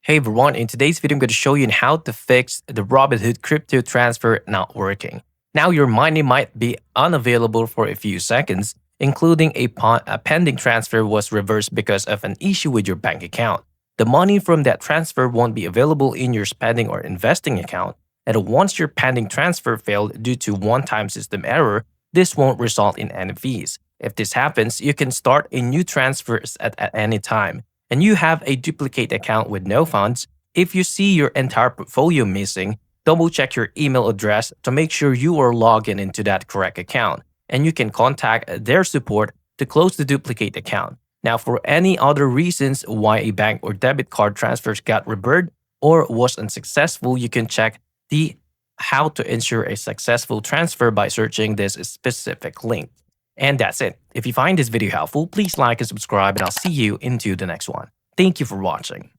Hey everyone, in today's video, I'm going to show you how to fix the Robinhood crypto transfer not working. Now, your money might be unavailable for a few seconds, including a pending transfer was reversed because of an issue with your bank account. The money from that transfer won't be available in your spending or investing account, and once your pending transfer failed due to one-time system error, this won't result in any fees. If this happens, you can start a new transfer at any time, and you have a duplicate account with no funds. If you see your entire portfolio missing, double check your email address to make sure you are logged into that correct account, and you can contact their support to close the duplicate account. Now, for any other reasons why a bank or debit card transfers got reversed or was unsuccessful, you can check the how to ensure a successful transfer by searching this specific link. And that's it. If you find this video helpful, please like and subscribe, and I'll see you into the next one. Thank you for watching.